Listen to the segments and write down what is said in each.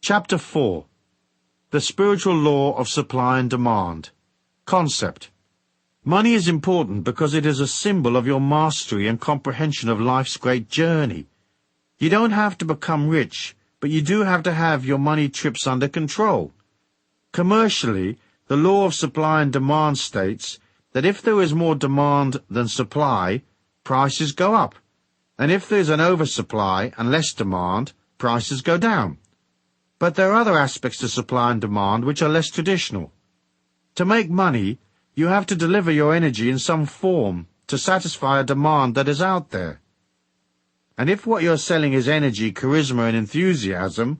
Chapter 4. The Spiritual Law of Supply and Demand. Concept. Money is important because it is a symbol of your mastery and comprehension of life's great journey. You don't have to become rich, but you do have to have your money trips under control. Commercially, the law of supply and demand states that if there is more demand than supply, prices go up, and if there is an oversupply and less demand, prices go down. But there are other aspects to supply and demand which are less traditional. To make money, you have to deliver your energy in some form to satisfy a demand that is out there. And if what you're selling is energy, charisma, and enthusiasm,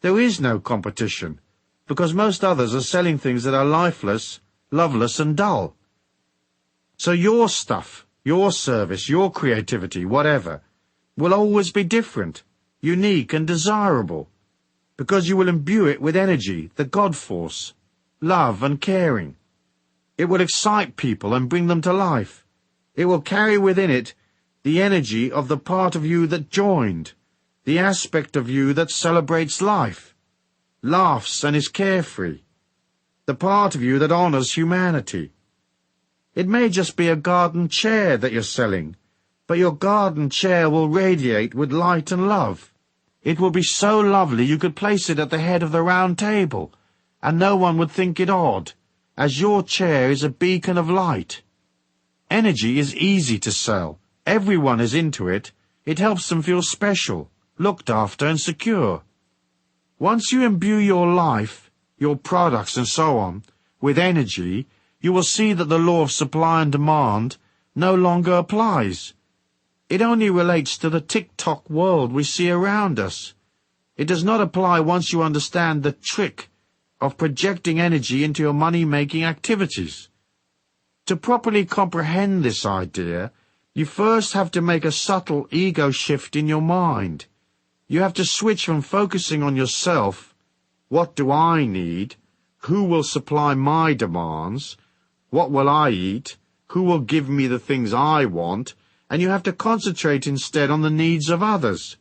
there is no competition, because most others are selling things that are lifeless, loveless, and dull. So your stuff, your service, your creativity, whatever, will always be different, unique, and desirable, because you will imbue it with energy, the God force, love, and caring. It will excite people and bring them to life. It will carry within it the energy of the part of you that joined, the aspect of you that celebrates life, laughs and is carefree, the part of you that honors humanity. It may just be a garden chair that you're selling, but your garden chair will radiate with light and love. It will be so lovely you could place it at the head of the round table, and no one would think it odd, as your chair is a beacon of light. Energy is easy to sell. Everyone is into it. It helps them feel special, looked after, and secure. Once you imbue your life, your products and so on, with energy, you will see that the law of supply and demand no longer applies. It only relates to the tick-tock world we see around us. It does not apply once you understand the trick of projecting energy into your money-making activities. To properly comprehend this idea, you first have to make a subtle ego shift in your mind. You have to switch from focusing on yourself, what do I need, who will supply my demands, what will I eat, who will give me the things I want, and you have to concentrate instead on the needs of others.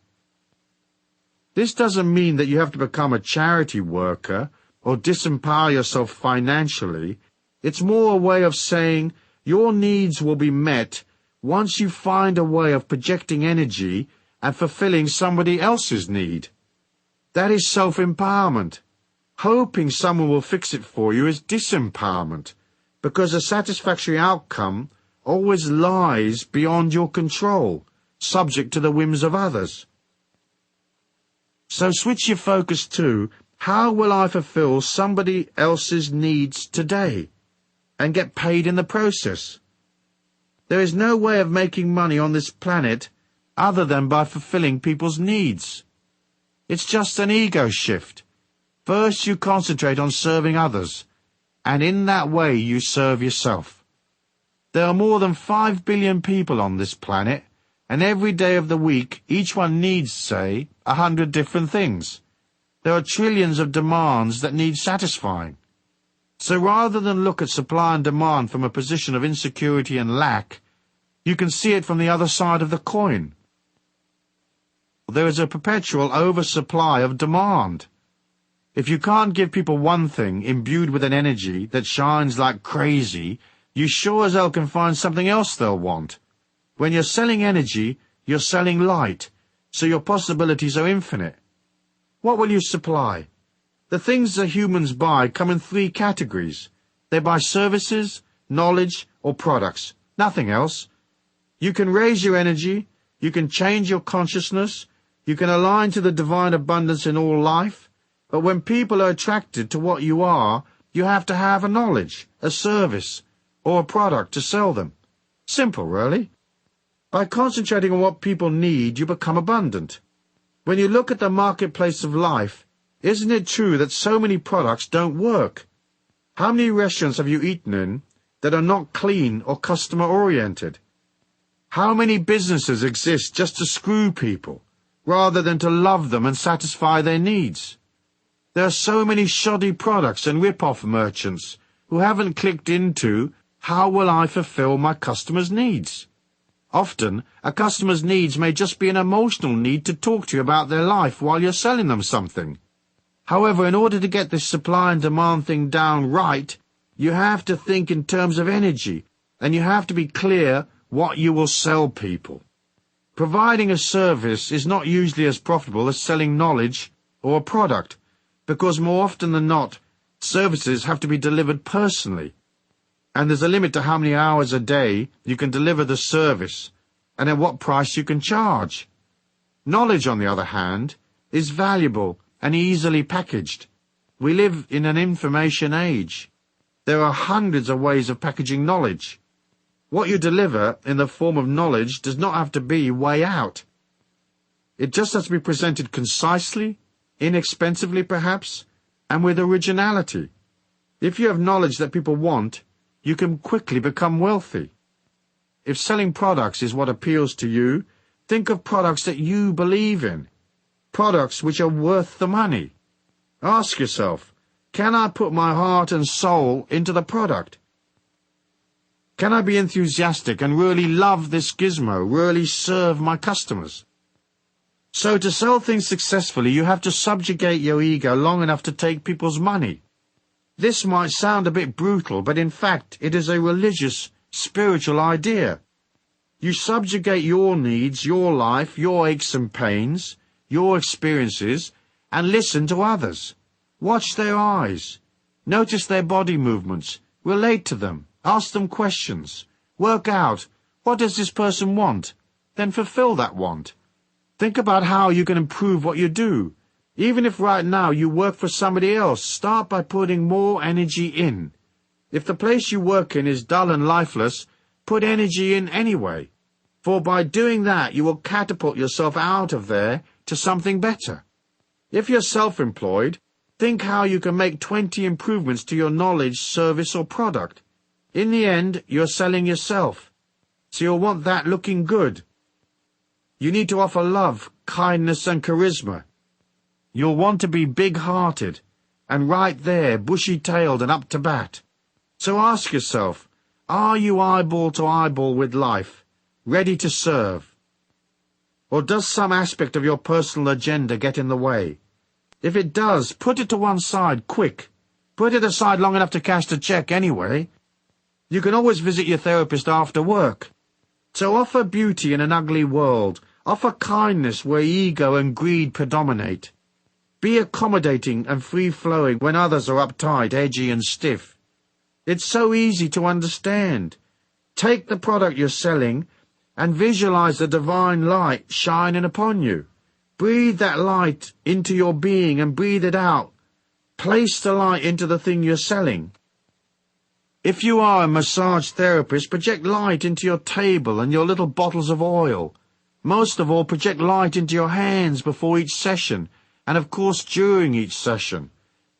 This doesn't mean that you have to become a charity worker or disempower yourself financially. It's more a way of saying your needs will be met once you find a way of projecting energy and fulfilling somebody else's need. That is self-empowerment. Hoping someone will fix it for you is disempowerment, because a satisfactory outcome always lies beyond your control, subject to the whims of others. So switch your focus to, how will I fulfill somebody else's needs today, and get paid in the process? There is no way of making money on this planet other than by fulfilling people's needs. It's just an ego shift. First you concentrate on serving others, and in that way you serve yourself. There are more than 5 billion people on this planet, and every day of the week each one needs, say, 100 different things. There are trillions of demands that need satisfying. So rather than look at supply and demand from a position of insecurity and lack, you can see it from the other side of the coin. There is a perpetual oversupply of demand. If you can't give people one thing imbued with an energy that shines like crazy, you sure as hell can find something else they'll want. When you're selling energy, you're selling light, so your possibilities are infinite. What will you supply? The things that humans buy come in 3 categories. They buy services, knowledge, or products, nothing else. You can raise your energy, you can change your consciousness, you can align to the divine abundance in all life, but when people are attracted to what you are, you have to have a knowledge, a service, or a product to sell them. Simple, really. By concentrating on what people need, you become abundant. When you look at the marketplace of life, isn't it true that so many products don't work? How many restaurants have you eaten in that are not clean or customer-oriented? How many businesses exist just to screw people, rather than to love them and satisfy their needs? There are so many shoddy products and rip-off merchants who haven't clicked into, how will I fulfill my customer's needs? Often, a customer's needs may just be an emotional need to talk to you about their life while you're selling them something. However, in order to get this supply and demand thing down right, you have to think in terms of energy, and you have to be clear what you will sell people. Providing a service is not usually as profitable as selling knowledge or a product, because more often than not, services have to be delivered personally, and there's a limit to how many hours a day you can deliver the service, and at what price you can charge. Knowledge, on the other hand, is valuable and easily packaged. We live in an information age. There are hundreds of ways of packaging knowledge. What you deliver in the form of knowledge does not have to be way out. It just has to be presented concisely, inexpensively perhaps, and with originality. If you have knowledge that people want, you can quickly become wealthy. If selling products is what appeals to you, think of products that you believe in, products which are worth the money. Ask yourself, can I put my heart and soul into the product? Can I be enthusiastic and really love this gizmo, really serve my customers? So to sell things successfully, you have to subjugate your ego long enough to take people's money. This might sound a bit brutal, but in fact it is a religious, spiritual idea. You subjugate your needs, your life, your aches and pains, your experiences, and listen to others. Watch their eyes. Notice their body movements. Relate to them. Ask them questions. Work out, what does this person want? Then fulfill that want. Think about how you can improve what you do. Even if right now you work for somebody else, start by putting more energy in. If the place you work in is dull and lifeless, put energy in anyway. For by doing that, you will catapult yourself out of there to something better. If you're self-employed, think how you can make 20 improvements to your knowledge, service, or product. In the end, you're selling yourself, so you'll want that looking good. You need to offer love, kindness, and charisma. You'll want to be big-hearted, and right there, bushy-tailed and up to bat. So ask yourself, are you eyeball to eyeball with life, ready to serve? Or does some aspect of your personal agenda get in the way? If it does, put it to one side, quick. Put it aside long enough to cash the check anyway. You can always visit your therapist after work. So offer beauty in an ugly world. Offer kindness where ego and greed predominate. Be accommodating and free-flowing when others are uptight, edgy and stiff. It's so easy to understand. Take the product you're selling and visualize the divine light shining upon you. Breathe that light into your being and breathe it out. Place the light into the thing you're selling. If you are a massage therapist, project light into your table and your little bottles of oil. Most of all, project light into your hands before each session, and of course during each session.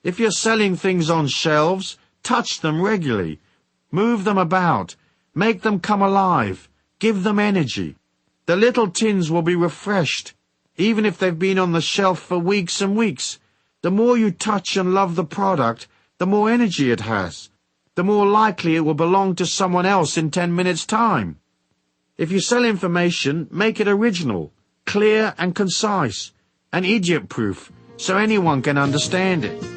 If you're selling things on shelves, touch them regularly. Move them about. Make them come alive. Give them energy. The little tins will be refreshed, even if they've been on the shelf for weeks and weeks. The more you touch and love the product, the more energy it has. The more likely it will belong to someone else in 10 minutes' time. If you sell information, make it original, clear and concise, and idiot-proof, so anyone can understand it.